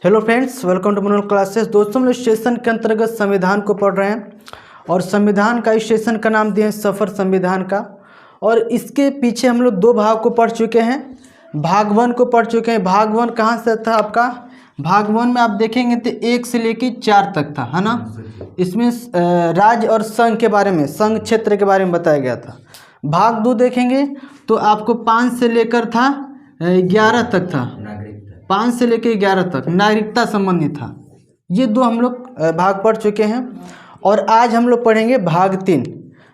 Hello friends, welcome to Manol classes. दोस्तों, हम लोग सेशन के अंतर्गत संविधान को पढ़ रहे हैं और संविधान का इस सेशन का नाम दिया है सफ़र संविधान का। और इसके पीछे हम लोग दो भाग को पढ़ चुके हैं। भाग वन को पढ़ चुके हैं। भाग वन कहाँ से था आपका? भाग वन में आप देखेंगे तो 1 से लेकर 4 तक था, है ना। इसमें राज्य और संघ के बारे में, संघ क्षेत्र के बारे में बताया गया था। भाग दो देखेंगे तो आपको 5 से लेकर था 11 तक था, 5 से लेकर 11 तक नागरिकता संबंधी था। ये दो हम लोग भाग पढ़ चुके हैं। और आज हम लोग पढ़ेंगे भाग 3।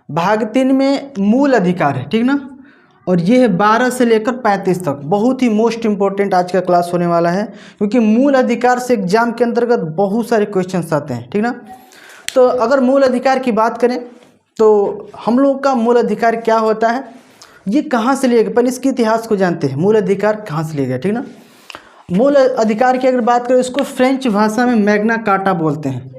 भाग 3 में मूल अधिकार है, ठीक ना। और ये है 12 से लेकर 35 तक। बहुत ही मोस्ट इम्पोर्टेंट आज का क्लास होने वाला है, क्योंकि मूल अधिकार से एग्जाम के अंतर्गत बहुत सारे क्वेश्चंस आते हैं, ठीक ना। तो अगर मूल अधिकार की बात करें तो हम लोग का मूल अधिकार क्या होता है, ये कहाँ से लिया गया, पहले इसके इतिहास को जानते हैं। मूल अधिकार कहाँ से लिया गया, ठीक ना। मूल अधिकार की अगर बात करें, इसको फ्रेंच भाषा में मैग्ना कार्टा बोलते हैं।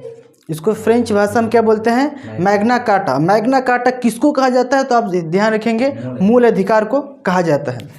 इसको फ्रेंच भाषा में क्या बोलते हैं? Magna carta. मैग्ना कार्टा किसको कहा जाता है तो आप ध्यान रखेंगे, मूल अधिकार को कहा जाता है।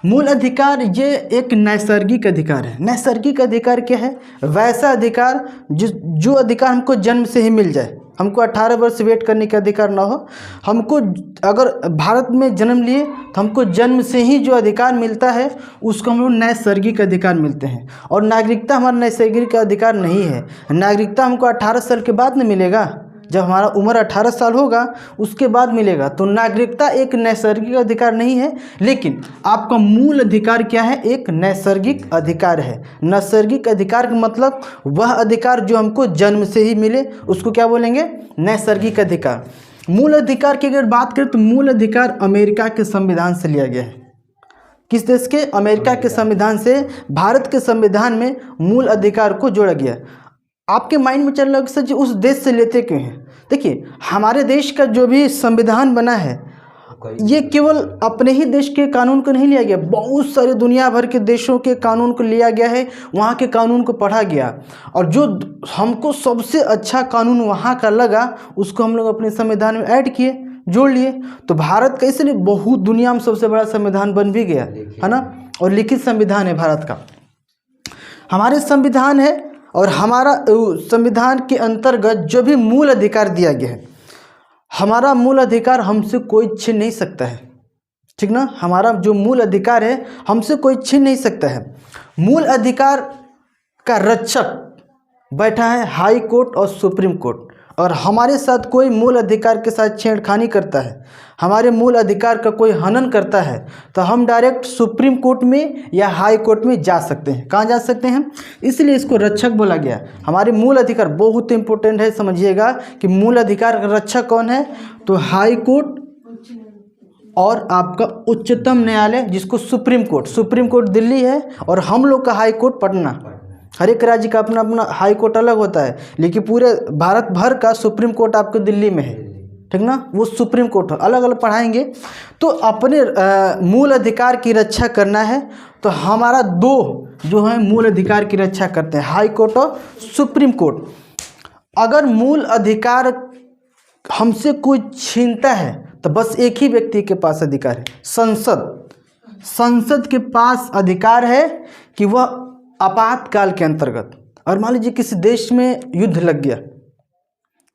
मूल अधिकार ये एक नैसर्गिक अधिकार है। नैसर्गिक अधिकार क्या है? वैसा अधिकार जो अधिकार हमको जन्म से ही मिल जाए। हमको 18 वर्ष वेट करने का अधिकार ना हो। हमको अगर भारत में जन्म लिए तो हमको जन्म से ही जो अधिकार मिलता है उसको हम लोग नैसर्गिक अधिकार मिलते हैं। और नागरिकता हमारा नैसर्गिक अधिकार नहीं है। नागरिकता हमको 18 साल के बाद में मिलेगा, जब हमारा उम्र 18 साल होगा उसके बाद मिलेगा। तो नागरिकता एक नैसर्गिक अधिकार नहीं है, लेकिन आपका मूल अधिकार क्या है? एक नैसर्गिक अधिकार है। नैसर्गिक अधिकार का मतलब वह अधिकार जो हमको जन्म से ही मिले, उसको क्या बोलेंगे? नैसर्गिक अधिकार। मूल अधिकार की अगर बात करें तो मूल अधिकार अमेरिका के संविधान से लिया गया है। किस देश के? अमेरिका के संविधान से भारत के संविधान में मूल अधिकार को जोड़ा गया। आपके माइंड में चल रहा है सर जी उस देश से लेते क्यों हैं? देखिए, हमारे देश का जो भी संविधान बना है ये केवल अपने ही देश के कानून को नहीं लिया गया, बहुत सारे दुनिया भर के देशों के कानून को लिया गया है, वहाँ के कानून को पढ़ा गया। और जो हमको सबसे अच्छा कानून वहाँ का लगा उसको हम लोग अपने संविधान में ऐड किए, जोड़ लिए। तो भारत का इसलिए बहुत दुनिया में सबसे बड़ा संविधान बन भी गया, है ना। और लिखित संविधान है भारत का। हमारे संविधान है और हमारा संविधान के अंतर्गत जो भी मूल अधिकार दिया गया है, हमारा मूल अधिकार हमसे कोई छीन नहीं सकता है, ठीक ना। हमारा जो मूल अधिकार है हमसे कोई छीन नहीं सकता है। मूल अधिकार का रक्षक बैठा है हाई कोर्ट और सुप्रीम कोर्ट। और हमारे साथ कोई मूल अधिकार के साथ छेड़खानी करता है, हमारे मूल अधिकार का कोई हनन करता है, तो हम डायरेक्ट सुप्रीम कोर्ट में या हाई कोर्ट में जा सकते हैं। कहाँ जा सकते हैं? इसलिए इसको रक्षक बोला गया। हमारे मूल अधिकार बहुत इंपॉर्टेंट है, समझिएगा कि मूल अधिकार का रक्षक कौन है। तो हाई कोर्ट और आपका उच्चतम न्यायालय, जिसको सुप्रीम कोर्ट दिल्ली है और हम लोग का हाई कोर्ट पटना। हर एक राज्य का अपना अपना हाई कोर्ट अलग होता है, लेकिन पूरे भारत भर का सुप्रीम कोर्ट आपको दिल्ली में है, ठीक ना। वो सुप्रीम कोर्ट अलग अलग पढ़ाएंगे। तो अपने मूल अधिकार की रक्षा करना है तो हमारा दो जो है मूल अधिकार की रक्षा करते हैं, हाई कोर्ट और सुप्रीम कोर्ट। अगर मूल अधिकार हमसे कोई छीनता है तो बस एक ही व्यक्ति के पास अधिकार है, संसद के पास अधिकार है कि वह आपातकाल के अंतर्गत, और मान लीजिए किसी देश में युद्ध लग गया,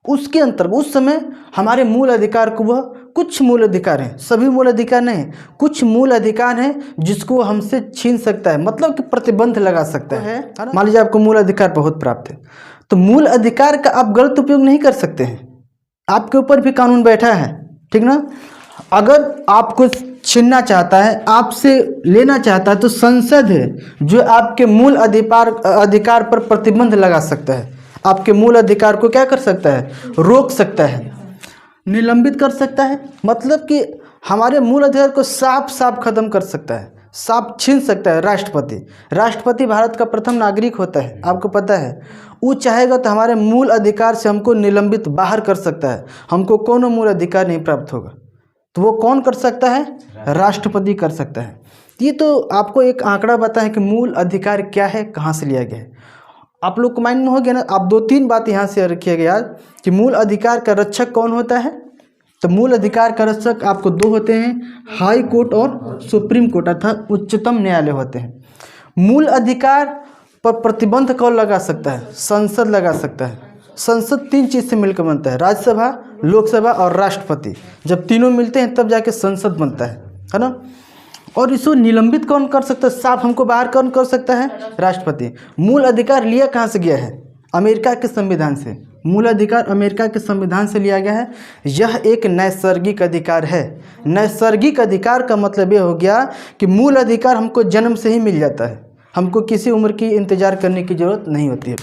उसके अंतर्गत उस समय हमारे मूल अधिकार को, वह कुछ मूल अधिकार हैं, सभी मूल अधिकार नहीं, कुछ मूल अधिकार हैं जिसको हमसे छीन सकता है, मतलब कि प्रतिबंध लगा सकता है। मान लीजिए आपको मूल अधिकार बहुत प्राप्त है, तो मूल अधिकार का आप गलत उपयोग नहीं कर सकते हैं। आपके ऊपर भी कानून बैठा है, ठीक ना। अगर आपको छीनना चाहता है, आपसे लेना चाहता है, तो संसद है जो आपके मूल अधिकार पर प्रतिबंध लगा सकता है। आपके मूल अधिकार को क्या कर सकता है? रोक सकता है, निलंबित कर सकता है। मतलब कि हमारे मूल अधिकार को साफ साफ खत्म कर सकता है, साफ छीन सकता है। राष्ट्रपति भारत का प्रथम नागरिक होता है, आपको पता है। वो चाहेगा तो हमारे मूल अधिकार से हमको निलंबित बाहर कर सकता है, हमको कोनो मूल अधिकार नहीं प्राप्त होगा। तो वो कौन कर सकता है? राष्ट्रपति कर सकता है। ये तो आपको एक आंकड़ा बताएं कि मूल अधिकार क्या है, कहाँ से लिया गया है। आप लोग को माइंड में हो गया ना। आप 2-3 बात यहाँ से रखिएगा याद कि मूल अधिकार का रक्षक कौन होता है। तो मूल अधिकार का रक्षक आपको 2 होते हैं, हाई कोर्ट और सुप्रीम कोर्ट अर्थात उच्चतम न्यायालय होते हैं। मूल अधिकार पर प्रतिबंध कौन लगा सकता है? संसद लगा सकता है। संसद 3 चीज़ से मिलकर बनता है, राज्यसभा, लोकसभा और राष्ट्रपति। जब तीनों मिलते हैं तब जाके संसद बनता है ना। और इसको निलंबित कौन कर सकता है? साफ हमको बाहर कौन कर सकता है? राष्ट्रपति। मूल अधिकार लिया कहाँ से गया है? अमेरिका के संविधान से। मूल अधिकार अमेरिका के संविधान से लिया गया है। यह एक नैसर्गिक अधिकार है। नैसर्गिक अधिकार का मतलब ये हो गया कि मूल अधिकार हमको जन्म से ही मिल जाता है, हमको किसी उम्र की इंतजार करने की ज़रूरत नहीं होती है।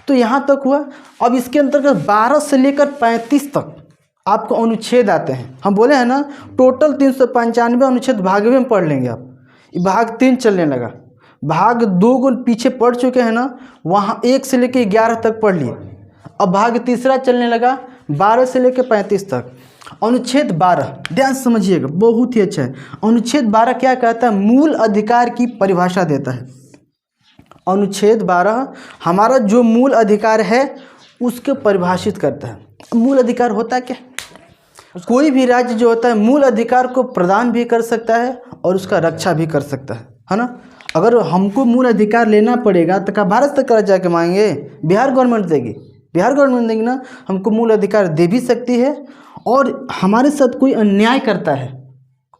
तो यहाँ तक हुआ। अब इसके अंतर्गत 12 से लेकर 35 तक आपको अनुच्छेद आते हैं। हम बोले हैं ना टोटल 395 अनुच्छेद भाग में पढ़ लेंगे आप। भाग 3 चलने लगा, भाग 2 को पीछे पढ़ चुके हैं ना, वहाँ 1 से लेकर 11 तक पढ़ लिए। अब भाग तीसरा चलने लगा 12 से लेकर 35 तक। अनुच्छेद 12 ध्यान समझिएगा, बहुत ही अच्छा है। अनुच्छेद 12 क्या कहता है? मूल अधिकार की परिभाषा देता है। अनुच्छेद 12 हमारा जो मूल अधिकार है उसको परिभाषित करता है। मूल अधिकार होता है क्या? कोई भी राज्य जो होता है मूल अधिकार को प्रदान भी कर सकता है और उसका रक्षा भी कर सकता है ना। अगर हमको मूल अधिकार लेना पड़ेगा तो क्या भारत सरकार जाके मांगेंगे? बिहार गवर्नमेंट देगी, बिहार गवर्नमेंट देगी ना। हमको मूल अधिकार दे भी सकती है और हमारे साथ कोई अन्याय करता है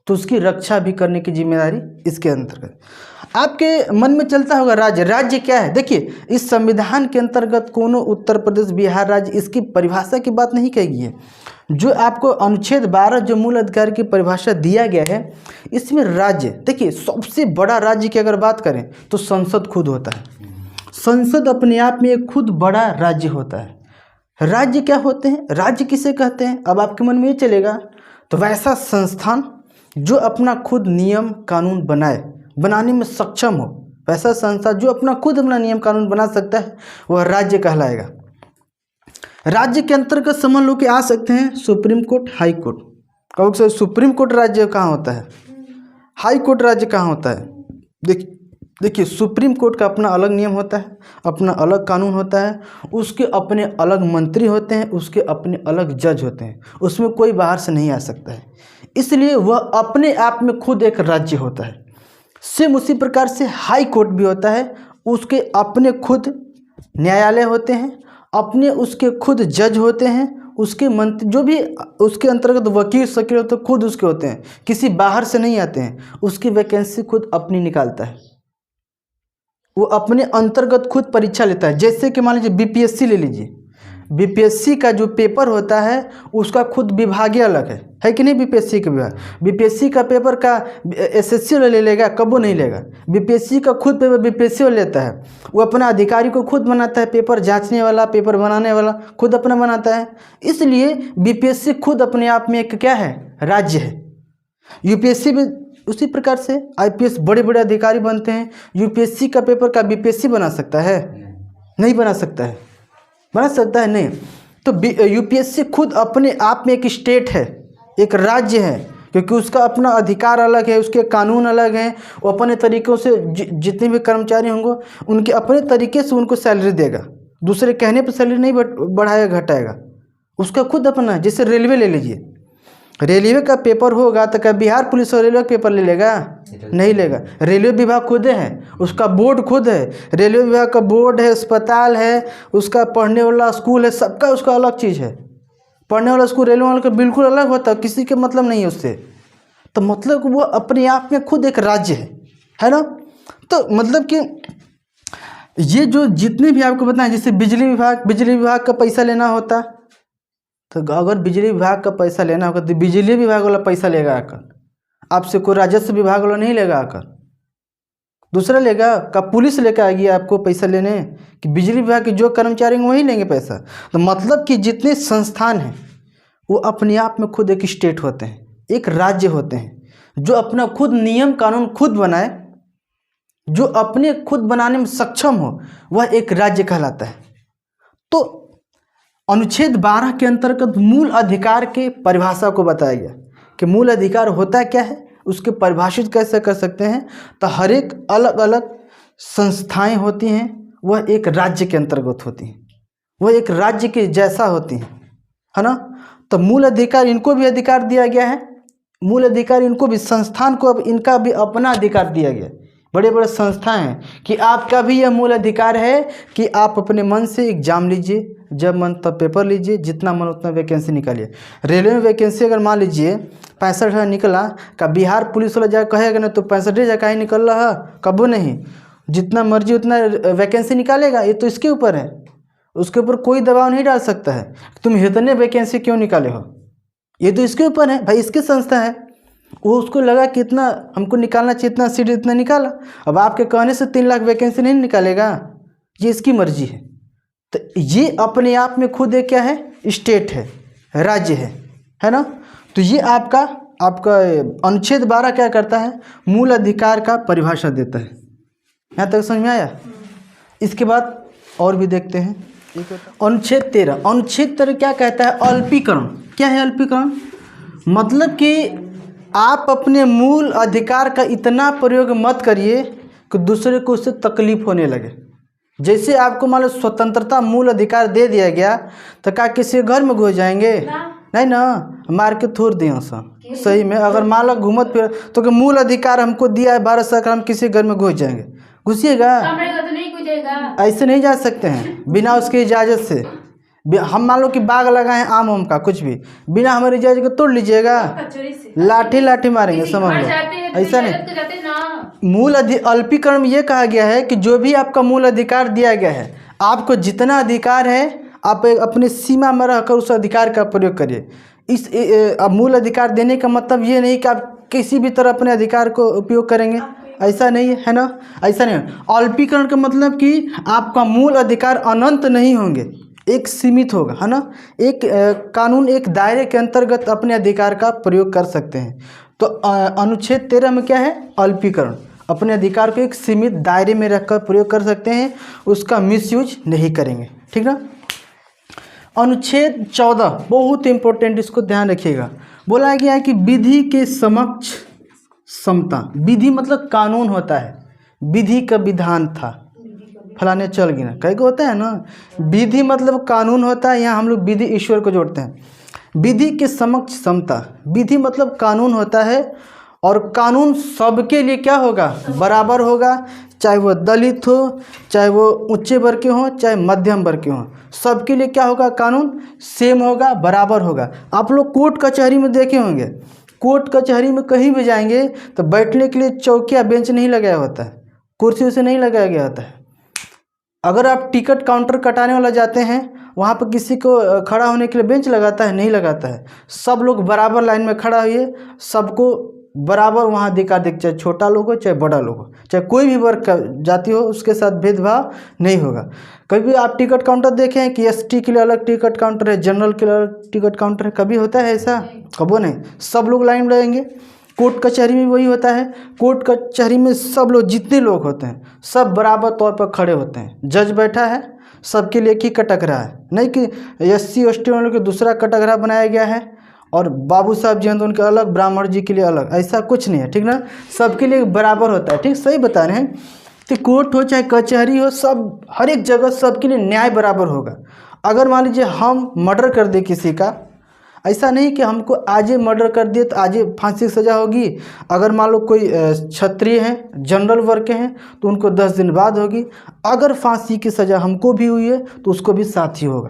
तो उसकी रक्षा भी करने की जिम्मेदारी इसके अंतर्गत। आपके मन में चलता होगा राज्य, राज्य क्या है? देखिए इस संविधान के अंतर्गत कोनो उत्तर प्रदेश, बिहार राज्य, इसकी परिभाषा की बात नहीं कही गई है। जो आपको अनुच्छेद 12 जो मूल अधिकार की परिभाषा दिया गया है, इसमें राज्य, देखिए सबसे बड़ा राज्य की अगर बात करें तो संसद खुद होता है। संसद अपने आप में एक खुद बड़ा राज्य होता है। राज्य क्या होते हैं? राज्य किसे कहते हैं? अब आपके मन में ये चलेगा तो वैसा संस्थान जो अपना खुद नियम कानून बनाने में सक्षम हो, वैसा संस्था जो अपना खुद अपना नियम कानून बना सकता है, वह राज्य कहलाएगा। राज्य के अंतर्गत समझ लो कि आ सकते हैं सुप्रीम कोर्ट, हाई कोर्ट। कहोगे सर सुप्रीम कोर्ट राज्य कहाँ होता है, हाई कोर्ट राज्य कहाँ होता है? देखिए सुप्रीम कोर्ट का अपना अलग नियम होता है, अपना अलग कानून होता है, उसके अपने अलग मंत्री होते हैं, उसके अपने अलग जज होते हैं, उसमें कोई बाहर से नहीं आ सकता है, इसलिए वह अपने आप में खुद एक राज्य होता है। सेम उसी प्रकार से हाई कोर्ट भी होता है, उसके अपने खुद न्यायालय होते हैं, अपने उसके खुद जज होते हैं, उसके मंत्री जो भी उसके अंतर्गत वकील शकील होते हैं खुद उसके होते हैं, किसी बाहर से नहीं आते हैं, उसकी वैकेंसी खुद अपनी निकालता है, वो अपने अंतर्गत खुद परीक्षा लेता है। जैसे कि मान लीजिए बीपीएससी ले लीजिए, बीपीएससी का जो पेपर होता है उसका खुद विभागीय अलग है कि नहीं? बीपीएससी का विभाग, बीपीएससी का पेपर का एसएससी वाला ले लेगा, कबो नहीं लेगा। बीपीएससी का खुद पेपर बीपीएससी वाला लेता है, वो अपना अधिकारी को खुद बनाता है, पेपर जांचने वाला, पेपर बनाने वाला खुद अपना बनाता है। इसलिए बीपीएससी खुद अपने आप में एक क्या है? राज्य है। यूपीएससी भी उसी प्रकार से, आईपीएस बड़े बड़े अधिकारी बनते हैं। यूपीएससी का पेपर का बीपीएससी बना सकता है? नहीं बना सकता है। बना सकता है? नहीं। तो यूपीएससी खुद अपने आप में एक स्टेट है, एक राज्य है, क्योंकि उसका अपना अधिकार अलग है, उसके कानून अलग हैं, वो अपने तरीक़ों से जितने भी कर्मचारी होंगे उनके अपने तरीके से उनको सैलरी देगा, दूसरे कहने पर सैलरी नहीं बढ़ाएगा घटाएगा, उसका खुद अपना। जैसे रेलवे ले लीजिए, रेलवे का पेपर होगा तो क्या बिहार पुलिस और रेलवे का पेपर ले लेगा? नहीं लेगा। रेलवे विभाग खुद है, उसका बोर्ड खुद है, रेलवे विभाग का बोर्ड है, अस्पताल है, उसका पढ़ने वाला स्कूल है, सबका उसका अलग चीज़ है। पढ़ने वाला स्कूल रेलवे वाले का बिल्कुल अलग होता है, किसी के मतलब नहीं है उससे। तो मतलब वो अपने आप में खुद एक राज्य है ना। तो मतलब कि ये जो जितने भी आपको बताएं, जैसे बिजली विभाग का पैसा लेना होता, तो अगर बिजली विभाग का पैसा लेना होगा तो बिजली विभाग वाला पैसा लेगा आकर, आपसे कोई राजस्व विभाग वाला नहीं लेगा आकर, दूसरा लेगा। का पुलिस लेकर आएगी आपको पैसा लेने, कि बिजली विभाग के जो कर्मचारी हैं वही लेंगे पैसा। तो मतलब कि जितने संस्थान हैं वो अपने आप में खुद एक स्टेट होते हैं, एक राज्य होते हैं, जो अपना खुद नियम कानून खुद बनाए, जो अपने खुद बनाने में सक्षम हो, वह एक राज्य कहलाता है। तो अनुच्छेद 12 के अंतर्गत मूल अधिकार के परिभाषा को बताया गया कि मूल अधिकार होता क्या है, उसके परिभाषित कैसे कर सकते हैं। तो हर एक अलग अलग संस्थाएं होती हैं, वह एक राज्य के अंतर्गत होती हैं, वह एक राज्य के जैसा होती हैं, है ना। तो मूल अधिकार इनको भी अधिकार दिया गया है, मूल अधिकार इनको भी, संस्थान को अब इनका भी अपना अधिकार दिया गया, बड़े बड़े संस्थाएं हैं कि आपका भी यह मूल अधिकार है कि आप अपने मन से एग्जाम लीजिए, जब मन तब पेपर लीजिए, जितना मन उतना वैकेंसी निकालिए। रेलवे में वैकेंसी अगर मान लीजिए 65,000 निकला, का बिहार पुलिस वाला जाकर कहेगा ना तो 65,000 का ही निकल रहा, कबो नहीं, जितना मर्जी उतना वैकेंसी निकालेगा। ये तो इसके ऊपर है, उसके ऊपर कोई दबाव नहीं डाल सकता है तुम इतने वैकेंसी क्यों निकाले हो, ये तो इसके ऊपर है भाई, इसकी संस्था है। वो उसको लगा कि इतना हमको निकालना चाहिए, इतना सीट इतना निकाला। अब आपके कहने से 3 लाख वैकेंसी नहीं निकालेगा, ये इसकी मर्जी है। तो ये अपने आप में खुद एक क्या है, स्टेट है, राज्य है ना। तो ये आपका अनुच्छेद 12 क्या करता है, मूल अधिकार का परिभाषा देता है। यहाँ तक समझ में आया। इसके बाद और भी देखते हैं। अनुच्छेद 13 क्या कहता है, अल्पीकरण। क्या है अल्पीकरण? मतलब कि आप अपने मूल अधिकार का इतना प्रयोग मत करिए कि दूसरे को उससे तकलीफ होने लगे। जैसे आपको मान लो स्वतंत्रता मूल अधिकार दे दिया गया तो क्या किसी के घर में घुस जाएंगे? नहीं ना, मार के थोड़ दिए सही में। अगर मान लो घूमत फिर तो कि मूल अधिकार हमको दिया है भारत सरकार, हम किसी घर में घुस जाएंगे? घुसिएगा? ऐसे नहीं जा सकते हैं बिना उसकी इजाज़त से। हम मान लो कि बाग लगाए आम का, कुछ भी बिना हमारी इजाज़त के तोड़ लीजिएगा, लाठी मारेंगे, समझ लो। ऐसा नहीं। मूल अल्पीकरण में ये कहा गया है कि जो भी आपका मूल अधिकार दिया गया है, आपको जितना अधिकार है आप अपनी सीमा में रहकर उस अधिकार का प्रयोग करिए। इस मूल अधिकार देने का मतलब ये नहीं कि आप किसी भी तरह अपने अधिकार को उपयोग करेंगे, ऐसा नहीं है ना, ऐसा नहीं। अल्पीकरण का मतलब कि आपका मूल अधिकार अनंत नहीं होंगे, एक सीमित होगा, है ना। एक कानून एक दायरे के अंतर्गत अपने अधिकार का प्रयोग कर सकते हैं। तो अनुच्छेद 13 में क्या है, अल्पीकरण। अपने अधिकार को एक सीमित दायरे में रखकर प्रयोग कर सकते हैं, उसका मिसयूज नहीं करेंगे, ठीक ना। अनुच्छेद 14 बहुत इंपॉर्टेंट, इसको ध्यान रखिएगा। बोला गया है कि विधि के समक्ष समता। विधि मतलब कानून होता है, विधि का विधान था, फलाने चल गया, कहीं को होता है ना। विधि मतलब कानून होता है, यहाँ हम लोग विधि ईश्वर को जोड़ते हैं। विधि के समक्ष समता, विधि मतलब कानून होता है और कानून सबके लिए क्या होगा, बराबर होगा। चाहे वो दलित हो, चाहे वो ऊंचे वर्ग के हों, चाहे मध्यम वर्ग के हों, सबके लिए क्या होगा, कानून सेम होगा, बराबर होगा। आप लोग कोर्ट कचहरी में देखे होंगे, कोर्ट कचहरी में कहीं भी जाएंगे तो बैठने के लिए चौकिया बेंच नहीं लगाया होता है, कुर्सी उसे नहीं लगाया गया होता है। अगर आप टिकट काउंटर कटाने वाला जाते हैं, वहाँ पर किसी को खड़ा होने के लिए बेंच लगाता है? नहीं लगाता है। सब लोग बराबर लाइन में खड़ा हुए, सबको बराबर वहाँ अधिकार देख, चाहे छोटा लोग हो चाहे बड़ा लोग हो, चाहे कोई भी वर्ग का जाति हो, उसके साथ भेदभाव नहीं होगा। कभी आप टिकट काउंटर देखें हैं कि एसटी के लिए अलग टिकट काउंटर है, जनरल के लिए अलग टिकट काउंटर है? कभी होता है ऐसा? कबो नहीं। सब लोग लाइन में रहेंगे। कोर्ट कचहरी में वही होता है। कोर्ट कचहरी में सब लोग, जितने लोग होते हैं, सब बराबर तौर पर खड़े होते हैं। जज बैठा है, सबके लिए एक ही कटघरा है, नहीं कि SC ST वालों के दूसरा कटघरा बनाया गया है और बाबू साहब जी हैं तो उनके अलग, ब्राह्मण जी के लिए अलग, ऐसा कुछ नहीं है, ठीक ना। सबके लिए बराबर होता है, ठीक, सही बता रहे हैं। तो कोर्ट हो चाहे कचहरी हो, सब हर एक जगह सबके लिए न्याय बराबर होगा। अगर मान लीजिए हम मर्डर कर दे किसी का, ऐसा नहीं कि हमको आज ही मर्डर कर दिए तो आज ही फांसी की सज़ा होगी। अगर मान लो कोई क्षत्रिय हैं, जनरल वर्ग के हैं, तो उनको 10 दिन बाद होगी। अगर फांसी की सज़ा हमको भी हुई है तो उसको भी साथ ही होगा।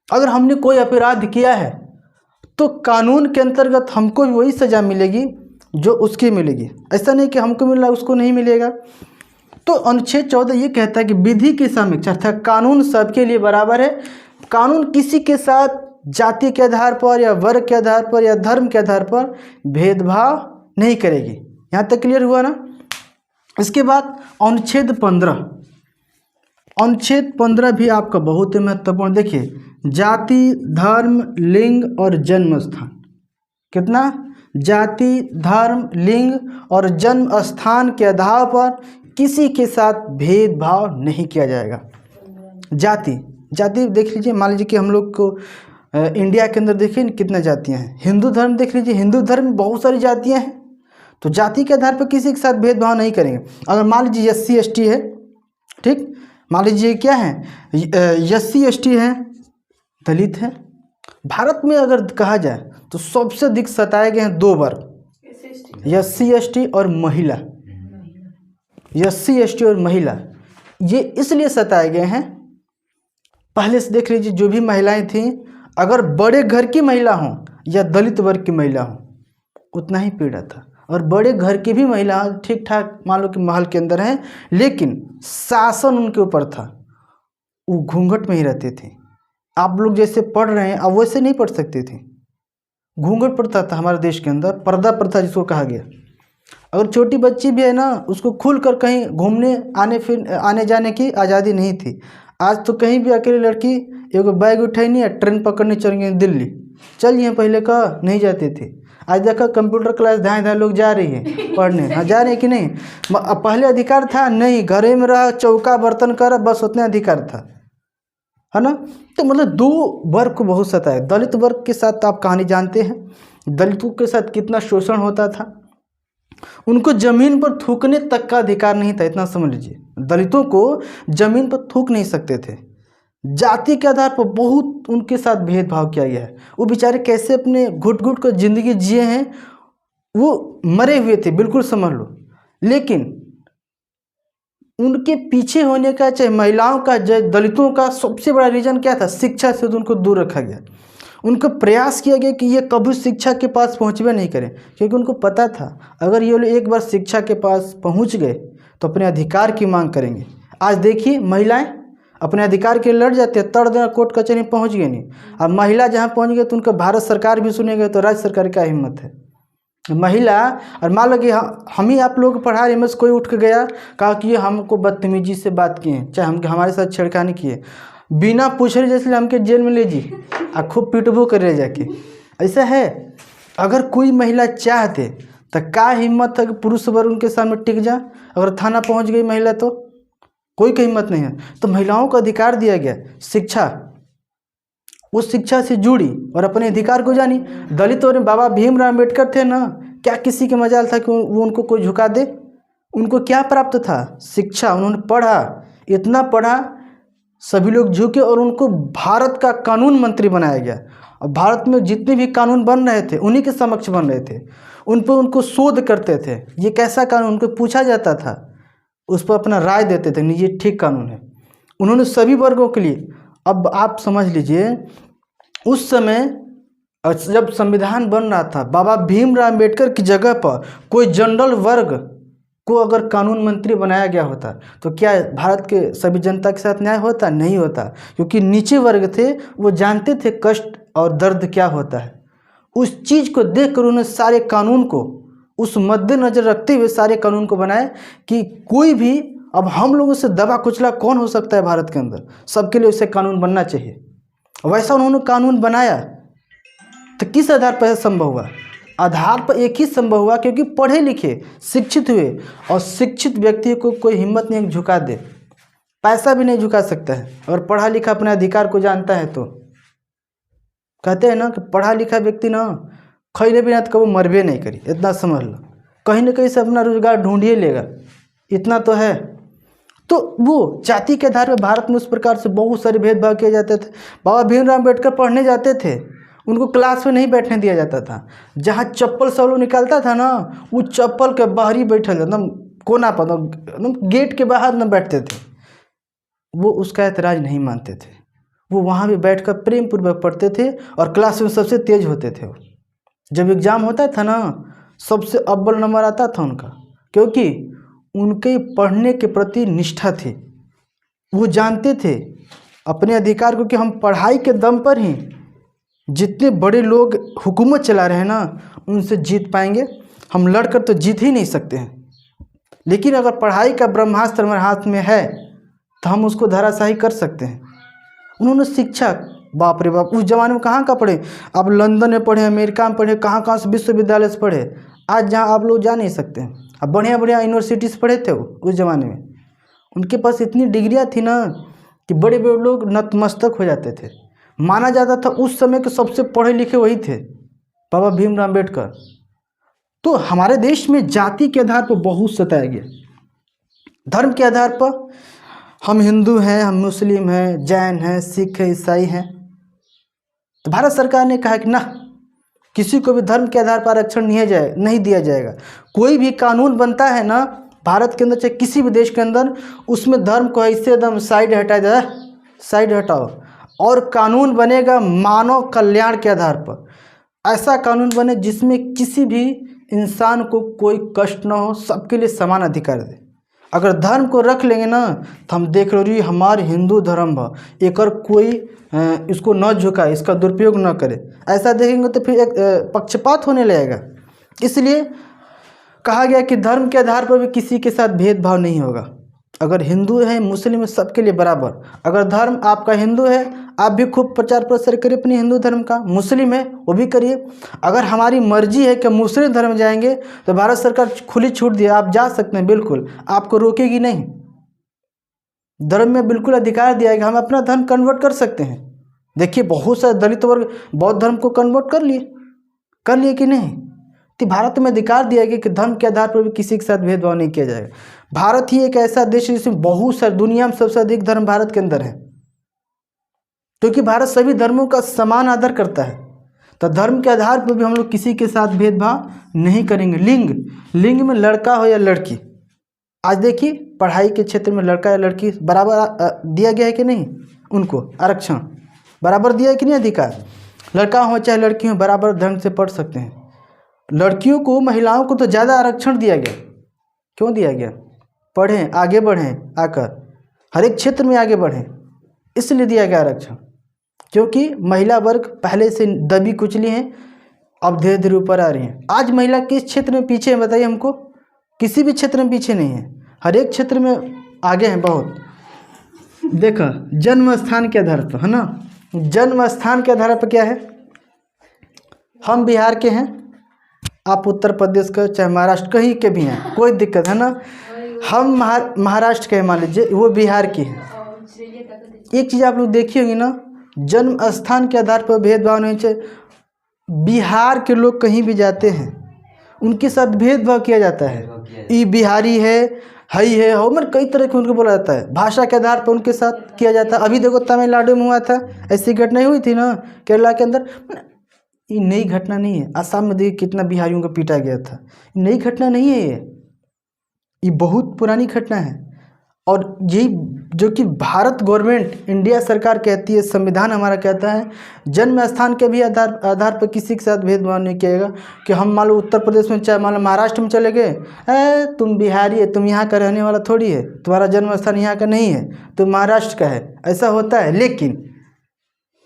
अगर हमने कोई अपराध किया है तो कानून के अंतर्गत हमको भी वही सज़ा मिलेगी जो उसकी मिलेगी। ऐसा नहीं कि हमको मिल रहा है उसको नहीं मिलेगा। तो अनुच्छेद 14 ये कहता है कि विधि के समक्ष अर्थात कानून सबके लिए बराबर है। कानून किसी के साथ जाति के आधार पर या वर्ग के आधार पर या धर्म के आधार पर भेदभाव नहीं करेगी। यहाँ तक क्लियर हुआ ना। इसके बाद अनुच्छेद 15, अनुच्छेद 15 भी आपका बहुत ही महत्वपूर्ण। देखिए, जाति, धर्म, लिंग और जन्म स्थान। कितना? जाति, धर्म, लिंग और जन्म स्थान के आधार पर किसी के साथ भेदभाव नहीं किया जाएगा। जाति देख लीजिए, मान लीजिए कि हम लोग को इंडिया के अंदर देखिए कितना जातियां हैं। हिंदू धर्म देख लीजिए, हिंदू धर्म में बहुत सारी जातियां हैं। तो जाति के आधार पर किसी के साथ भेदभाव नहीं करेंगे। अगर मान लीजिए SC ST है, ठीक, मान लीजिए क्या है, SC ST है, दलित है। भारत में अगर कहा जाए तो सबसे अधिक सताए गए हैं 2 वर्ग, SC ST और महिला। SC ST और महिला ये इसलिए सताए गए हैं। पहले से देख लीजिए, जो भी महिलाएं थीं, अगर बड़े घर की महिला हों या दलित वर्ग की महिला हों उतना ही पीड़ा था। और बड़े घर की भी महिला ठीक ठाक मान लो कि महल के अंदर हैं, लेकिन शासन उनके ऊपर था, वो घूंघट में ही रहते थे। आप लोग जैसे पढ़ रहे हैं अब वैसे नहीं पढ़ सकते थे, घूंघट प्रथा था हमारे देश के अंदर, पर्दा प्रथा जिसको कहा गया। अगर छोटी बच्ची भी है ना, उसको खुल कर कहीं घूमने आने जाने की आज़ादी नहीं थी। आज तो कहीं भी अकेली लड़की एगो बैग उठैनी है, ट्रेन पकड़ने चल गई दिल्ली, चलिए, पहले का नहीं जाते थे। आज देखा कंप्यूटर क्लास धाए धाए लोग जा रही है पढ़ने, हाँ जा रहे हैं कि नहीं। पहले अधिकार था नहीं, घरे में रह चौका बर्तन कर, बस उतना अधिकार था, है ना। तो मतलब दो वर्ग को बहुत सताया। दलित वर्ग के साथ तो आप कहानी जानते हैं, दलितों के साथ कितना शोषण होता था। उनको जमीन पर थूकने तक का अधिकार नहीं था, इतना समझ लीजिए। दलितों को जमीन पर थूक नहीं सकते थे। जाति के आधार पर बहुत उनके साथ भेदभाव किया गया है। वो बेचारे कैसे अपने घुट घुट कर जिंदगी जिए हैं, वो मरे हुए थे, बिल्कुल समझ लो। लेकिन उनके पीछे होने का, चाहे महिलाओं का, दलितों का सबसे बड़ा रीजन क्या था? शिक्षा से उनको दूर रखा गया। उनको प्रयास किया गया कि ये कभी शिक्षा के पास पहुँचवे नहीं करें, क्योंकि उनको पता था अगर ये लोग एक बार शिक्षा के पास पहुँच गए तो अपने अधिकार की मांग करेंगे। आज देखिए, महिलाएं अपने अधिकार के लड़ जाते हैं, तड़ देना, कोर्ट कचहरी पहुँच गए नहीं। और महिला जहाँ पहुँच गए तो उनका भारत सरकार भी सुनेगा, तो राज्य सरकार की क्या हिम्मत है। महिला, और मान लो कि हम ही आप लोग पढ़ा रहे में से कोई उठ के गया, कहा कि ये हमको बदतमीजी से बात किए, चाहे हम हमारे साथ छेड़खानी किए, बिना पूछे जैसे हमके जेल में ले जी और खूब पिटबो कर रहे जाके, ऐसा है। अगर कोई महिला चाहते तो क्या हिम्मत है कि पुरुष वर्ग उनके सामने टिक जा। अगर थाना पहुंच गई महिला तो कोई की हिम्मत नहीं है। तो महिलाओं को अधिकार दिया गया, शिक्षा, उस शिक्षा से जुड़ी और अपने अधिकार को जानी। दलित और बाबा भीमराव अम्बेडकर थे ना, क्या किसी के मजाल था कि वो उनको कोई झुका दे? उनको क्या प्राप्त था? शिक्षा। उन्होंने पढ़ा, इतना पढ़ा, सभी लोग झुके और उनको भारत का कानून मंत्री बनाया गया। और भारत में जितने भी कानून बन रहे थे उन्हीं के समक्ष बन रहे थे, उन पर उनको शोध करते थे, ये कैसा कानून, उनको पूछा जाता था, उस पर अपना राय देते थे, नहीं ये ठीक कानून है। उन्होंने सभी वर्गों के लिए, अब आप समझ लीजिए, उस समय जब संविधान बन रहा था, बाबा भीमराव अम्बेडकर की जगह पर कोई जनरल वर्ग को अगर कानून मंत्री बनाया गया होता तो क्या भारत के सभी जनता के साथ न्याय होता? नहीं होता, क्योंकि नीचे वर्ग थे, वो जानते थे कष्ट और दर्द क्या होता है। उस चीज़ को देखकर उन्होंने सारे कानून को, उस मद्देनजर रखते हुए सारे कानून को बनाया कि कोई भी, अब हम लोगों से दबा कुचला कौन हो सकता है भारत के अंदर, सबके लिए उसे कानून बनना चाहिए। वैसा उन्होंने कानून बनाया। तो किस आधार पर संभव हुआ? आधार पर एक ही संभव हुआ क्योंकि पढ़े लिखे, शिक्षित हुए, और शिक्षित व्यक्ति को कोई हिम्मत नहीं झुका दे, पैसा भी नहीं झुका सकता है। और पढ़ा लिखा अपने अधिकार को जानता है तो कहते हैं ना कि पढ़ा लिखा व्यक्ति ना खैले बिना तो कभी मरबे नहीं करी, इतना समझ लो। कहीं ना कहीं से अपना रोजगार ढूंढ ही लेगा, इतना तो है। तो वो जाति के आधार पर भारत में उस प्रकार से बहुत सारे भेदभाव किए जाते थे। बाबा भीमराव अम्बेडकर पढ़ने जाते थे, उनको क्लास में नहीं बैठने दिया जाता था। जहाँ चप्पल सब लोग निकालता था ना, वो चप्पल के बाहर ही बैठे थे, एकदम कोना पर, एकदम गेट के बाहर न बैठते थे। वो उसका ऐतराज नहीं मानते थे, वो वहाँ भी बैठकर प्रेम पूर्वक पढ़ते थे और क्लास में सबसे तेज होते थे। जब एग्ज़ाम होता था ना, सबसे अव्वल नंबर आता था उनका, क्योंकि उनके पढ़ने के प्रति निष्ठा थी। वो जानते थे अपने अधिकार को कि हम पढ़ाई के दम पर ही जितने बड़े लोग हुकूमत चला रहे हैं ना, उनसे जीत पाएंगे। हम लड़कर तो जीत ही नहीं सकते हैं, लेकिन अगर पढ़ाई का ब्रह्मास्त्र हमारे हाथ में है तो हम उसको धराशायी कर सकते हैं। उन्होंने शिक्षा, बाप रे बाप, उस जमाने में कहाँ का पढ़े, आप लंदन में पढ़े, अमेरिका में पढ़े, कहाँ कहाँ से विश्वविद्यालय से पढ़े, आज जहाँ आप लोग जा नहीं सकते हैं। अब बढ़िया बढ़िया यूनिवर्सिटी से पढ़े थे वो उस ज़माने में, उनके पास इतनी डिग्रियाँ थी ना कि बड़े बड़े लोग नतमस्तक हो जाते थे। माना जाता था उस समय के सबसे पढ़े लिखे वही थे, बाबा भीमराव अम्बेडकर। तो हमारे देश में जाति के आधार पर बहुत सताया गया। धर्म के आधार पर हम हिंदू हैं, हम मुस्लिम हैं, जैन हैं, सिख हैं, ईसाई हैं, तो भारत सरकार ने कहा कि ना, किसी को भी धर्म के आधार पर आरक्षण नहीं दिया जाएगा। कोई भी कानून बनता है ना भारत के अंदर चाहे किसी भी देश के अंदर, उसमें धर्म को ऐसे एकदम साइड हटा जाए, साइड हटाओ, और कानून बनेगा मानव कल्याण के आधार पर। ऐसा कानून बने जिसमें किसी भी इंसान को कोई कष्ट ना हो, सबके लिए समान अधिकार दे। अगर धर्म को रख लेंगे ना तो हम देख रहे हो हमारे हिंदू धर्म भ एक कोई इसको न झुकाए, इसका दुरुपयोग न करे, ऐसा देखेंगे तो फिर एक पक्षपात होने लगेगा। इसलिए कहा गया कि धर्म के आधार पर भी किसी के साथ भेदभाव नहीं होगा। अगर हिंदू है मुस्लिम है सबके लिए बराबर। अगर धर्म आपका हिंदू है आप भी खूब प्रचार प्रसार करिए अपने हिंदू धर्म का, मुस्लिम है वो भी करिए। अगर हमारी मर्जी है कि मुस्लिम धर्म जाएंगे तो भारत सरकार खुली छूट दिया, आप जा सकते हैं, बिल्कुल आपको रोकेगी नहीं। धर्म में बिल्कुल अधिकार दिया है कि हम अपना धर्म कन्वर्ट कर सकते हैं। देखिए बहुत सारे दलित वर्ग बौद्ध धर्म को कन्वर्ट कर लिए कि नहीं। तो भारत में अधिकार दिया गया कि धर्म के आधार पर भी किसी के साथ भेदभाव नहीं किया जाएगा। भारत ही एक ऐसा देश है जिसमें बहुत सारे, दुनिया में सबसे अधिक धर्म भारत के अंदर है, क्योंकि भारत सभी धर्मों का समान आदर करता है। तो धर्म के आधार पर भी हम लोग किसी के साथ भेदभाव नहीं करेंगे। लिंग में लड़का हो या लड़की, आज देखिए पढ़ाई के क्षेत्र में लड़का या लड़की बराबर दिया गया है कि नहीं, उनको आरक्षण बराबर दिया है कि नहीं अधिकार। लड़का हो चाहे लड़की हो बराबर ढंग से पढ़ सकते हैं। लड़कियों को, महिलाओं को तो ज़्यादा आरक्षण दिया गया। क्यों दिया गया? पढ़ें, आगे बढ़ें, आकर हर एक क्षेत्र में आगे बढ़ें, इसलिए दिया गया आरक्षण। क्योंकि महिला वर्ग पहले से दबी कुचली हैं, अब धीरे धीरे ऊपर आ रही हैं। आज महिला किस क्षेत्र में पीछे है बताइए हमको? किसी भी क्षेत्र में पीछे नहीं है, हर एक क्षेत्र में आगे हैं बहुत। देखो जन्म स्थान के आधार पर, है ना, जन्म स्थान के आधार पर क्या है, हम बिहार के हैं, आप उत्तर प्रदेश का चाहे महाराष्ट्र कहीं के भी हैं, कोई दिक्कत है ना। हम महाराष्ट्र के मान लीजिए, वो बिहार के हैं। एक चीज़ आप लोग देखी होगी ना, जन्म स्थान के आधार पर भेदभाव नहीं चाहिए। बिहार के लोग कहीं भी जाते हैं उनके साथ भेदभाव किया जाता है, ये बिहारी है, हई है, मतलब कई तरह के उनको बोला जाता है। भाषा के आधार पर उनके साथ किया जाता है। अभी देखो तमिलनाडु में हुआ था, ऐसी घटना हुई थी ना केरला के अंदर। ये नई घटना नहीं है। असम में देखिए कितना बिहारियों को पीटा गया था, नई घटना नहीं है ये बहुत पुरानी घटना है। और यही जो कि भारत गवर्नमेंट, इंडिया सरकार कहती है, संविधान हमारा कहता है, जन्म स्थान के भी आधार पर किसी के साथ भेदभाव नहीं किएगा। कि हम मान लो उत्तर प्रदेश में, चाहे मान लो महाराष्ट्र में चले गए, तुम बिहारी है, तुम यहाँ का रहने वाला थोड़ी है, तुम्हारा जन्म स्थान यहाँ का नहीं है, तुम महाराष्ट्र का है, ऐसा होता है। लेकिन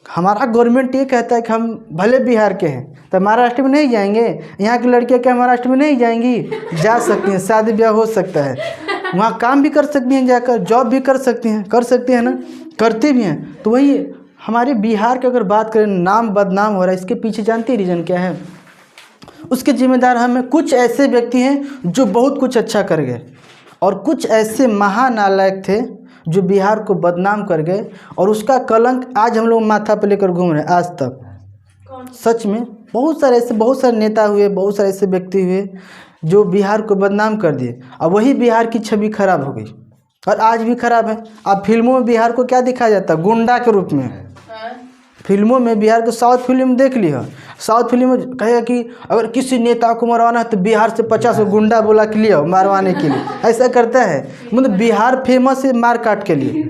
हमारा गवर्नमेंट ये कहता है कि हम भले बिहार के हैं तो महाराष्ट्र में नहीं जाएंगे। यहाँ की लड़कियाँ क्या महाराष्ट्र में नहीं जाएंगी? जा सकती हैं, शादी ब्याह हो सकता है, वहाँ काम भी कर सकती हैं, जाकर जॉब भी कर सकती हैं ना, करते भी हैं। तो वही हमारे बिहार की अगर बात करें, नाम बदनाम हो रहा है, इसके पीछे जानते हैं रीज़न क्या है? उसके जिम्मेदार हमें कुछ ऐसे व्यक्ति हैं जो बहुत कुछ अच्छा कर गए, और कुछ ऐसे महानालायक थे जो बिहार को बदनाम कर गए, और उसका कलंक आज हम लोग माथा पर लेकर घूम रहे हैं आज तक। सच में बहुत सारे नेता हुए, बहुत सारे ऐसे व्यक्ति हुए जो बिहार को बदनाम कर दिए, और वही बिहार की छवि खराब हो गई, और आज भी खराब है। अब फिल्मों में बिहार को क्या दिखाया जाता है? गुंडा के रूप में। फिल्मों में बिहार को, साउथ फिल्म देख लिया, साउथ फिल्म में कहेगा कि अगर किसी नेता को मरवाना है तो बिहार से 50 गुंडा बुला के लिया मारवाने के लिए, ऐसा करता है। मतलब बिहार फेमस है मार काट के लिए,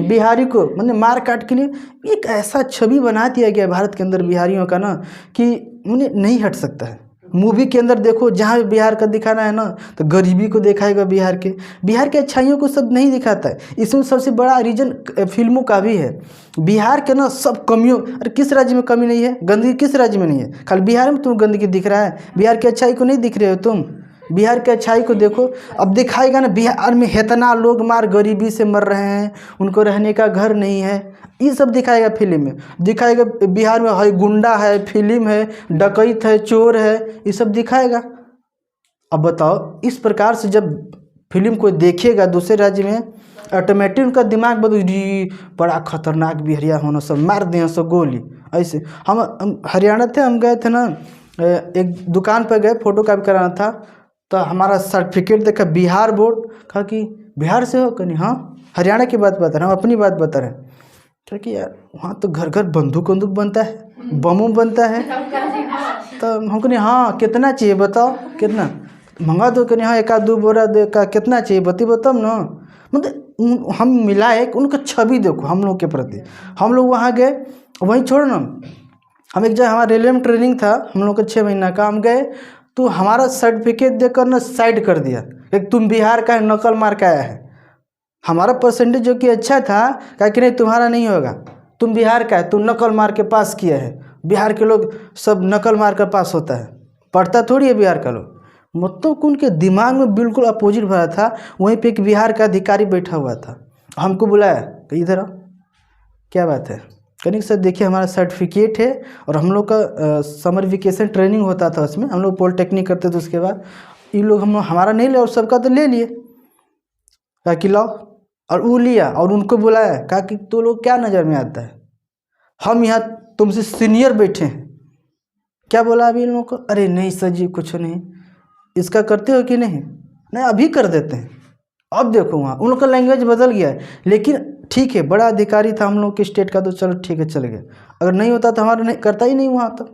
बिहारी को मतलब मार काट के लिए एक ऐसा छवि बना दिया गया भारत के अंदर बिहारियों का ना, कि मतलब नहीं हट सकता है। मूवी के अंदर देखो, जहाँ भी बिहार का दिखाना है ना, तो गरीबी को दिखाएगा, बिहार के अच्छाइयों को सब नहीं दिखाता है। इसमें सबसे बड़ा रीजन फिल्मों का भी है। बिहार के ना सब कमियों, अरे किस राज्य में कमी नहीं है? गंदगी किस राज्य में नहीं है? खाली बिहार में तुम गंदगी दिख रहा है, बिहार की अच्छाई को नहीं दिख रहे हो तुम। बिहार की अच्छाई को देखो। अब दिखाएगा ना बिहार में इतना लोग मार गरीबी से मर रहे हैं, उनको रहने का घर नहीं है, ये सब दिखाएगा फिल्म में। दिखाएगा बिहार में है गुंडा है, फिल्म है, डकैत है, चोर है, ये सब दिखाएगा। अब बताओ, इस प्रकार से जब फिल्म को देखेगा दूसरे राज्य में, ऑटोमेटिक उनका दिमाग बदल, बड़ा खतरनाक बिहारिया होना, सब मार दें सब गोली। ऐसे हम हरियाणा थे, हम गए थे ना, एक दुकान पर गए, फोटो कॉपी कराना था, तो हमारा सर्टिफिकेट देखा बिहार बोर्ड, कहा कि बिहार से हो? कहीं हाँ, हरियाणा की बात बता रहे हैं, हम अपनी बात बता रहे हैं। क्या कि यार वहाँ तो घर घर बंदूक बनता है, बम बनता है। तो हमको नहीं, हाँ कितना चाहिए बताओ, कितना? मंगा दो कि हाँ एक आध दो बोरा दे का कितना चाहिए बतेबो तब ना। मतलब हम मिलाए उनका छवि देखो हम लोग के प्रति। हम लोग वहाँ गए, वहीं छोड़ ना, हम एक जगह हमारा रेलवे में ट्रेनिंग था हम लोग का 6 महीना का, हम गए तो हमारा सर्टिफिकेट देकर ना साइड कर दिया, एक तुम बिहार का है नकल मार के आया है। हमारा परसेंटेज जो कि अच्छा था, कहा कि नहीं तुम्हारा नहीं होगा, तुम बिहार का है, तुम नकल मार के पास किया है। बिहार के लोग सब नकल मार कर पास होता है, पढ़ता थोड़ी है बिहार का लोग। मतलब उनके दिमाग में बिल्कुल अपोजिट भरा था। वहीं पे एक बिहार का अधिकारी बैठा हुआ था, हमको बुलाया कि इधर आओ, क्या बात है। कहने सर देखिए हमारा सर्टिफिकेट है और हम लोग का समर वेकेशन ट्रेनिंग होता था, उसमें हम लोग पॉलिटेक्निक करते थे। उसके बाद ये लोग हमारा नहीं ले और सबका तो ले लिए, कहा कि लाओ, और वो लिया और उनको बुलाया, कहा कि तो लोग क्या नज़र में आता है, हम यहाँ तुमसे सीनियर बैठे हैं। क्या बोला अभी इन लोगों को, अरे नहीं सर जी कुछ नहीं, इसका करते हो कि नहीं, नहीं अभी कर देते हैं। अब देखो वहाँ उन लोग का लैंग्वेज बदल गया है। लेकिन ठीक है बड़ा अधिकारी था हम लोग के स्टेट का, तो चलो ठीक है चल गए। अगर नहीं होता तो हमारा नहीं करता ही नहीं वहाँ तो।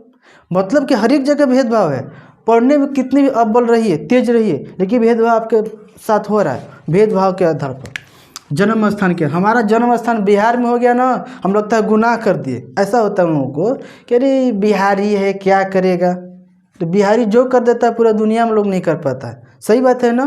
मतलब कि हर एक जगह भेदभाव है। पढ़ने में कितनी भी अव्वल रही है, तेज रही है, लेकिन भेदभाव आपके साथ हो रहा है, भेदभाव के आधार पर। जन्म स्थान के, हमारा जन्म स्थान बिहार में हो गया ना, हम लगता है गुनाह कर दिए। ऐसा होता है उन लोगों को कि अरे बिहारी है क्या करेगा, तो बिहारी जो कर देता है पूरा दुनिया में लोग नहीं कर पाता है। सही बात है ना,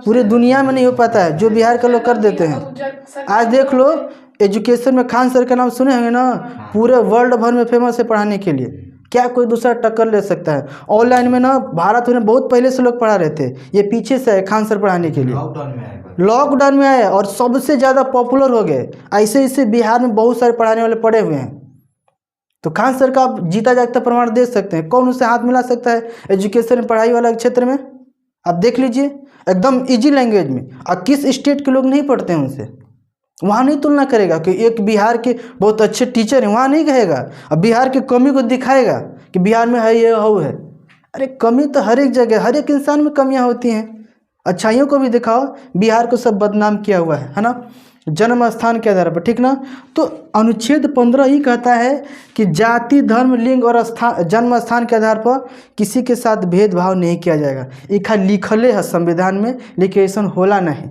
पूरे दुनिया में नहीं हो पाता है जो बिहार के लोग कर देते हैं। आज देख लो एजुकेशन में खान सर का नाम सुने होंगे ना, पूरे वर्ल्ड भर में फेमस है पढ़ाने के लिए। क्या कोई दूसरा टक्कर ले सकता है। ऑनलाइन में ना भारत में बहुत पहले से लोग पढ़ा रहे थे, ये पीछे से है खान सर पढ़ाने के लिए। लॉकडाउन में आया और सबसे ज़्यादा पॉपुलर हो गए। ऐसे ऐसे बिहार में बहुत सारे पढ़ाने वाले पढ़े हुए हैं। तो खान सर का आप जीता जागता प्रमाण दे सकते हैं। कौन उससे हाथ मिला सकता है एजुकेशन पढ़ाई वाला क्षेत्र में, आप देख लीजिए एकदम इजी लैंग्वेज में। और किस स्टेट के लोग नहीं पढ़ते हैं उनसे, वहाँ नहीं तुलना करेगा कि एक बिहार के बहुत अच्छे टीचर हैं, वहाँ नहीं कहेगा। अब बिहार की कमी को दिखाएगा कि बिहार में है ये हो है। अरे कमी तो हर एक जगह, हर एक इंसान में कमियाँ होती हैं। अच्छाइयों को भी दिखाओ। बिहार को सब बदनाम किया हुआ है ना, जन्म स्थान के आधार पर, ठीक ना। तो अनुच्छेद 15 ही कहता है कि जाति धर्म लिंग और जन्म स्थान के आधार पर किसी के साथ भेदभाव नहीं किया जाएगा। ये खाली लिखले है संविधान में, लेकिन ऐसा होला नहीं।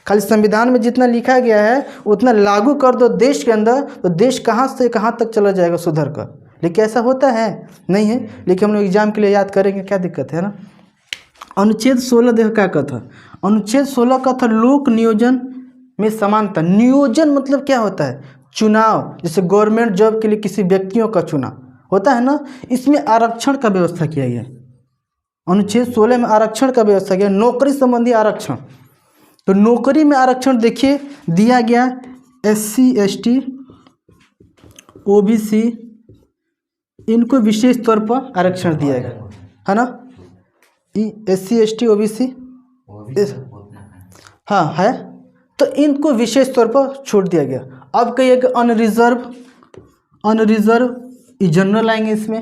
खाली संविधान में जितना लिखा गया है उतना लागू कर दो देश के अंदर, तो देश कहाँ से कहाँ तक चला जाएगा सुधर कर। लेकिन ऐसा होता है नहीं है। लेकिन हम लोग एग्जाम के लिए याद करेंगे, क्या दिक्कत है ना। अनुच्छेद 16 देख क्या कहता, अनुच्छेद 16 का था लोक नियोजन में समानता। नियोजन मतलब क्या होता है, चुनाव। जैसे गवर्नमेंट जॉब के लिए किसी व्यक्तियों का चुनाव होता है ना, इसमें आरक्षण का व्यवस्था किया गया। अनुच्छेद 16 में आरक्षण का व्यवस्था किया, नौकरी संबंधी आरक्षण। तो नौकरी में आरक्षण देखिए दिया गया, SC ST OBC इनको विशेष तौर पर आरक्षण दिया गया है ना। SC ST OBC हाँ है, तो इनको विशेष तौर पर छूट दिया गया। अब कहिए अनरिजर्व, अनरिजर्व जनरल आएंगे इसमें।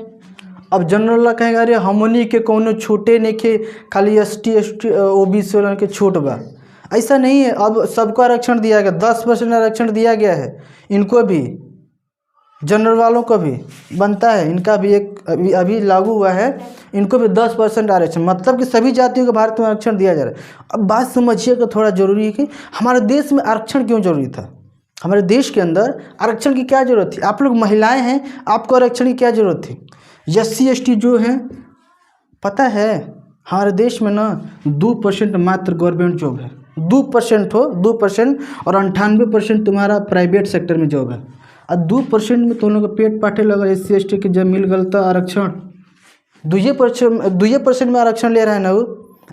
अब जनरल कहेगा अरे हमनी के कोनो छूटे नहीं के, खाली ST ST OBC वालों के छूट बा। ऐसा नहीं है, अब सबको आरक्षण दिया गया, 10% आरक्षण दिया गया है। इनको भी, जनरल वालों को भी बनता है, इनका भी एक अभी लागू हुआ है, इनको भी 10% आरक्षण। मतलब कि सभी जातियों को भारत में आरक्षण दिया जा रहा है। अब बात समझिएगा थोड़ा जरूरी है कि हमारे देश में आरक्षण क्यों जरूरी था। हमारे देश के अंदर आरक्षण की क्या जरूरत थी। आप लोग महिलाएं हैं, आपको आरक्षण की क्या जरूरत थी। SC ST जो हैं, पता है हमारे देश में ना 2% मात्र गवर्नमेंट जॉब है। 2% हो, 2%, और 98% तुम्हारा प्राइवेट सेक्टर में जॉब है। और 2% में तुम लोग पेट पाटे लगा SC ST के जब मिल गल तो आरक्षण 2% में आरक्षण ले रहा है ना वो।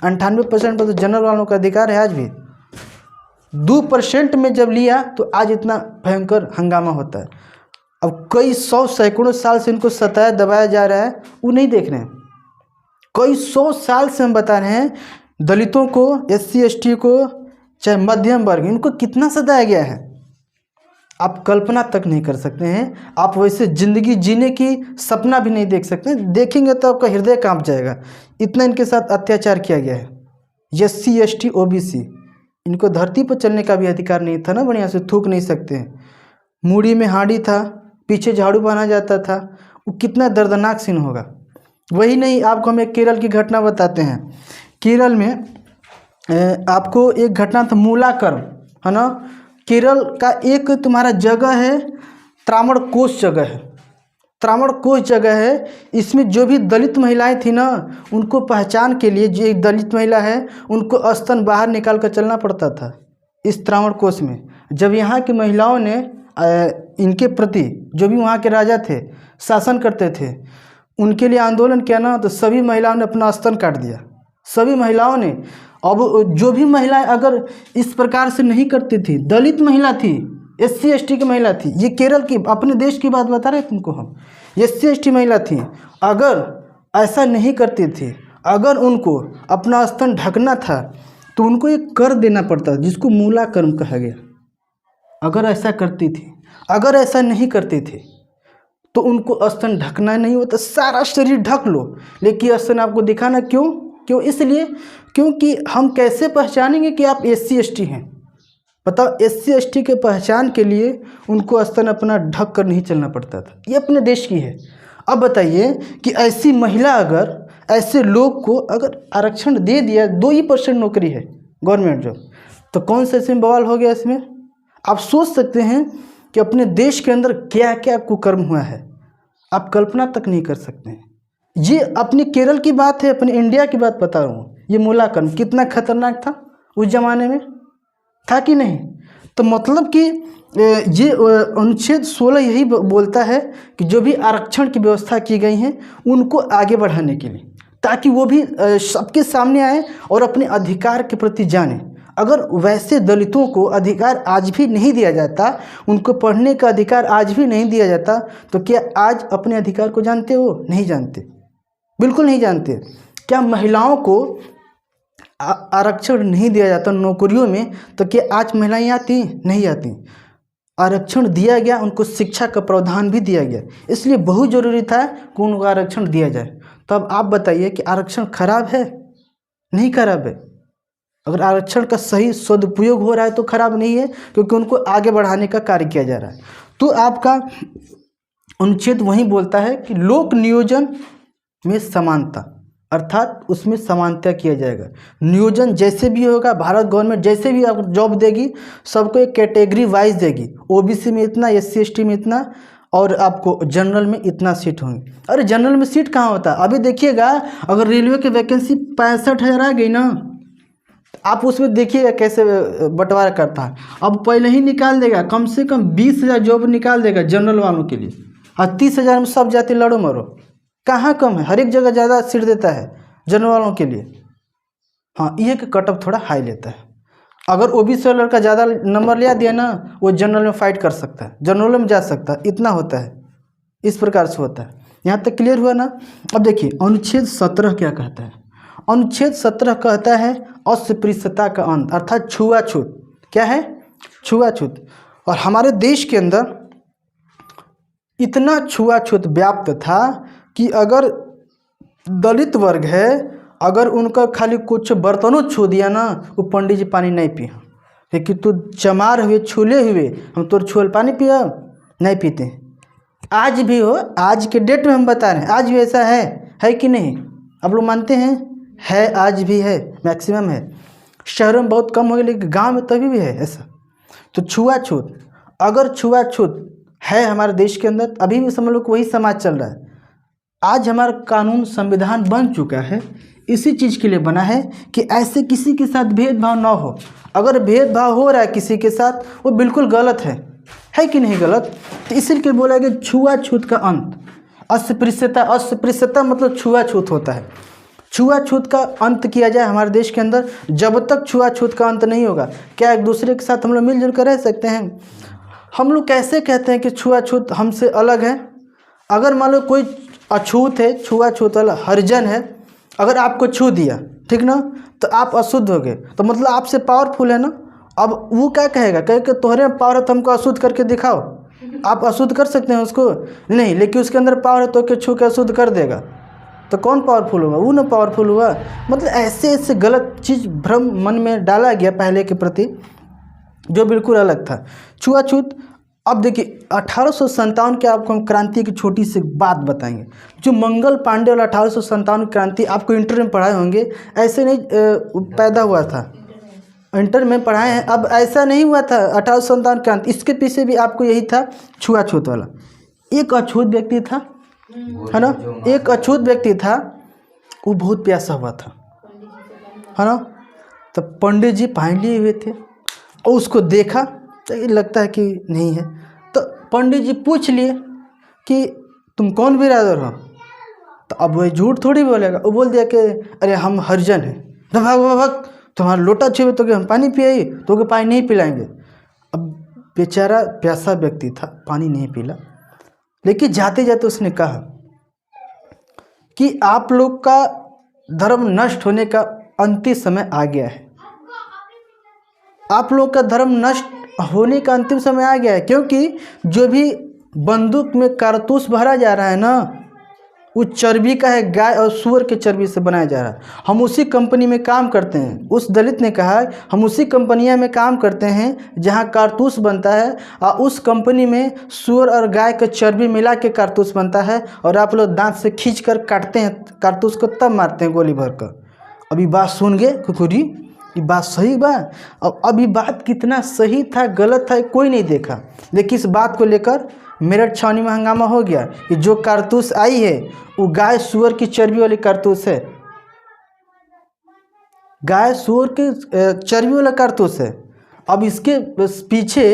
98% पर तो जनरल वालों का अधिकार है आज भी। 2% में जब लिया तो आज इतना भयंकर हंगामा होता है। अब कई सौ सैकड़ों साल से इनको सताया दबाया जा रहा है, वो नहीं देख रहे हैं। कई 100 साल से हम बता रहे हैं दलितों को, SC ST को, चाहे मध्यम वर्ग, इनको कितना सताया गया है आप कल्पना तक नहीं कर सकते हैं। आप वैसे ज़िंदगी जीने की सपना भी नहीं देख सकते। देखेंगे तो आपका हृदय कांप जाएगा, इतना इनके साथ अत्याचार किया गया है। SC ST OBC इनको धरती पर चलने का भी अधिकार नहीं था ना, बढ़िया से थूक नहीं सकते हैं। मूड़ी में हांडी था, पीछे झाड़ू बांधा जाता था, वो कितना दर्दनाक सीन होगा। वही नहीं, आपको हम एक केरल की घटना बताते हैं। केरल में आपको एक घटना था मूलाकर्म, है ना। केरल का एक तुम्हारा जगह है त्रावणकोर जगह है, त्रावणकोर जगह है। इसमें जो भी दलित महिलाएं थी ना, उनको पहचान के लिए जो एक दलित महिला है उनको स्तन बाहर निकाल कर चलना पड़ता था इस त्रावणकोर में। जब यहाँ की महिलाओं ने इनके प्रति, जो भी वहाँ के राजा थे शासन करते थे, उनके लिए आंदोलन किया ना, तो सभी महिलाओं ने अपना स्तन काट दिया, सभी महिलाओं ने। अब जो भी महिलाएं अगर इस प्रकार से नहीं करती थी, दलित महिला थी, SC ST की महिला थी, ये केरल की, अपने देश की बात बता रहे तुमको हम, SC ST महिला थी, अगर ऐसा नहीं करती थी, अगर उनको अपना स्तन ढकना था तो उनको एक कर देना पड़ता, जिसको मूलाकर्म कहा गया। अगर ऐसा करती थी, अगर ऐसा नहीं करती थी तो उनको स्तन ढकना नहीं होता, सारा शरीर ढक लो, लेकिन स्तन आपको दिखाना क्यों? इसलिए क्योंकि हम कैसे पहचानेंगे कि आप SC ST हैं? बताओ, SC ST के पहचान के लिए उनको स्तन अपना ढक कर नहीं चलना पड़ता था। ये अपने देश की है। अब बताइए कि ऐसी महिला, अगर ऐसे लोग को अगर आरक्षण दे दिया, 2% नौकरी है गवर्नमेंट जॉब, तो कौन सा इसमें बवाल हो गया? इसमें आप सोच सकते हैं कि अपने देश के अंदर क्या क्या कुकर्म हुआ है, आप कल्पना तक नहीं कर सकते हैं। ये अपनी केरल की बात है, अपने इंडिया की बात बता रहा हूँ। ये मूलाकर्म कितना खतरनाक था उस जमाने में, था कि नहीं? तो मतलब कि ये अनुच्छेद 16 यही बोलता है कि जो भी आरक्षण की व्यवस्था की गई है उनको आगे बढ़ाने के लिए, ताकि वो भी सबके सामने आए और अपने अधिकार के प्रति जाने। अगर वैसे दलितों को अधिकार आज भी नहीं दिया जाता, उनको पढ़ने का अधिकार आज भी नहीं दिया जाता, तो क्या आज अपने अधिकार को जानते हो? नहीं जानते, बिल्कुल नहीं जानते। क्या महिलाओं को आरक्षण नहीं दिया जाता नौकरियों में, तो क्या आज महिलाएं आती? नहीं आती। आरक्षण दिया गया, उनको शिक्षा का प्रावधान भी दिया गया, इसलिए बहुत ज़रूरी था कि उनको आरक्षण दिया जाए। तो अब आप बताइए कि आरक्षण खराब है? नहीं खराब है। अगर आरक्षण का सही सदुपयोग हो रहा है तो खराब नहीं है, क्योंकि उनको आगे बढ़ाने का कार्य किया जा रहा है। तो आपका अनुच्छेद वही बोलता है कि लोक नियोजन में समानता, अर्थात उसमें समानता किया जाएगा। नियोजन जैसे भी होगा, भारत गवर्नमेंट जैसे भी आपको जॉब देगी, सबको एक कैटेगरी वाइज देगी। OBC में इतना, SC ST में इतना, और आपको जनरल में इतना सीट होंगी। अरे जनरल में सीट कहाँ होता है? अभी देखिएगा, अगर रेलवे की वैकेंसी 65,000 आ गई ना, आप उसमें देखिएगा कैसे बंटवारा करता है। अब पहले ही निकाल देगा, कम से कम 20,000 जॉब निकाल देगा जनरल वालों के लिए, और 30,000 में सब जाते लड़ो मरो। कहाँ कम है? हर एक जगह ज़्यादा सीट देता है जनरल वालों के लिए। हाँ, ये कि कट ऑफ थोड़ा हाई लेता है। अगर OBC वाला लड़का ज़्यादा नंबर लिया दिया ना, वो जनरल में फाइट कर सकता है, जनरल में जा सकता है, इतना होता है। इस प्रकार से होता है। यहाँ तक क्लियर हुआ ना? अब देखिए अनुच्छेद 17 क्या कहता है। अनुच्छेद 17 कहता है अस्पृश्यता का अंत, अर्थात छुआछूत। क्या है? छुआछूत। और हमारे देश के अंदर इतना छुआछूत व्याप्त था कि अगर दलित वर्ग है, अगर उनका खाली कुछ बर्तनों छू दिया ना, वो पंडित जी पानी नहीं पिया, लेकिन तू चमार हुए, छूले हुए, हम तो छुअल पानी पिया नहीं पीते। आज भी हो, आज के डेट में हम बता रहे हैं, आज भी ऐसा है कि नहीं? आप लोग मानते हैं? है, आज भी है, मैक्सिमम है। शहरों में बहुत कम हो गया, लेकिन गांव में तभी भी है ऐसा। तो छुआछूत, अगर छुआछूत है हमारे देश के अंदर, अभी भी समझ लो वही समाज चल रहा है। आज हमारा कानून, संविधान बन चुका है, इसी चीज़ के लिए बना है कि ऐसे किसी के साथ भेदभाव ना हो। अगर भेदभाव हो रहा है किसी के साथ, वो बिल्कुल गलत है कि नहीं गलत? तो इसीलिए बोला कि छुआछूत का अंत, अस्पृश्यता। अस्पृश्यता मतलब छुआछूत होता है। छुआछूत का अंत किया जाए हमारे देश के अंदर। जब तक छुआछूत का अंत नहीं होगा, क्या एक दूसरे के साथ हम लोग मिलजुल कर रह सकते हैं? हम लोग कैसे कहते हैं कि छुआछूत हमसे अलग है? अगर मान लो कोई अछूत है, छुआछूत वाला हरिजन है, अगर आपको छू दिया, ठीक ना, तो आप अशुद्ध हो गए, तो मतलब आपसे पावरफुल है ना। अब वो क्या कहेगा? कहे कि तुम्हारे में पावर है तो हमको अशुद्ध करके दिखाओ। आप अशुद्ध कर सकते हैं उसको? नहीं, लेकिन उसके अंदर पावर है तो के छू के अशुद्ध कर देगा। तो कौन पावरफुल हुआ? वो ना पावरफुल हुआ। मतलब ऐसे ऐसे गलत चीज़, भ्रम मन में डाला गया पहले के प्रति, जो बिल्कुल अलग था। छुआछूत अब देखिए 1857 के आपको हम क्रांति की छोटी सी बात बताएंगे। जो मंगल पांडे वाला 1857 क्रांति आपको इंटर में पढ़ाए होंगे, ऐसे नहीं पैदा हुआ था, इंटर में पढ़ाए हैं। अब ऐसा नहीं हुआ था 1857 क्रांति, इसके पीछे भी आपको यही था, छुआछूत वाला। एक अछूत व्यक्ति था, है ना, एक अछूत व्यक्ति था, वो बहुत प्यासा हुआ था, है ना। तो पंडित जी पानी लिए हुए थे और उसको देखा तो ये लगता है कि नहीं है, तो पंडित जी पूछ लिए कि तुम कौन बिरादर हो। तो अब वह झूठ थोड़ी बोलेगा, वो बोल दिया कि अरे हम हरिजन हैं। तो भाग भाग भाग, तुम्हारा लोटा छुए तो कि हम पानी पिए तो कि पानी नहीं पिलाएंगे। अब बेचारा प्यासा व्यक्ति था, पानी नहीं पिला, लेकिन जाते जाते उसने कहा कि आप लोग का धर्म नष्ट होने का अंतिम समय आ गया है, आप लोग का धर्म नष्ट होने का अंतिम समय आ गया है, क्योंकि जो भी बंदूक में कारतूस भरा जा रहा है ना, वो चर्बी का है, गाय और सूअर के चर्बी से बनाया जा रहा है। हम उसी कंपनी में काम करते हैं, उस दलित ने कहा हम उसी कंपनियां में काम करते हैं जहां कारतूस बनता है, और उस कंपनी में सूअर और गाय का चर्बी मिला के कारतूस बनता है, और आप लोग दांत से खींच कर काटते हैं कारतूस को, तब मारते हैं गोली भर कर। अभी बात सुन गए कुकुरी, ये बात सही बा। अब ये बात कितना सही था गलत था कोई नहीं देखा, लेकिन इस बात को लेकर मेरठ छावनी में हंगामा हो गया कि जो कारतूस आई है वो गाय सूअर की चर्बी वाली कारतूस है, गाय सूअर की चर्बी वाला कारतूस है। अब इसके पीछे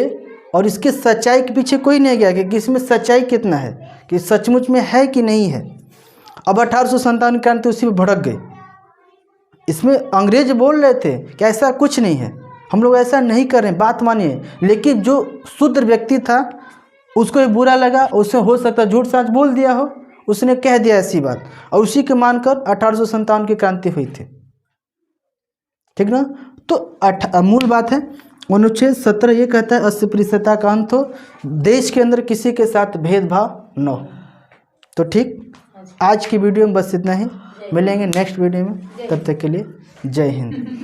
और इसके सच्चाई के पीछे कोई नहीं गया कि इसमें सच्चाई कितना है, कि सचमुच में है कि नहीं है। अब 1857 क्रांति उसी में भड़क गई। इसमें अंग्रेज बोल रहे थे कि ऐसा कुछ नहीं है, हम लोग ऐसा नहीं कर रहे हैं, बात मानिए। लेकिन जो शुद्ध व्यक्ति था उसको ये बुरा लगा, उससे हो सकता झूठ साँच बोल दिया हो, उसने कह दिया ऐसी बात, और उसी के मानकर 1857 की क्रांति हुई थी, ठीक ना। तो मूल बात है अनुच्छेद 17 ये कहता है अस्पृश्यता का अंत हो, देश के अंदर किसी के साथ भेदभाव न हो। तो ठीक, आज की वीडियो में बस इतना ही, मिलेंगे नेक्स्ट वीडियो में, तब तक के लिए जय हिंद।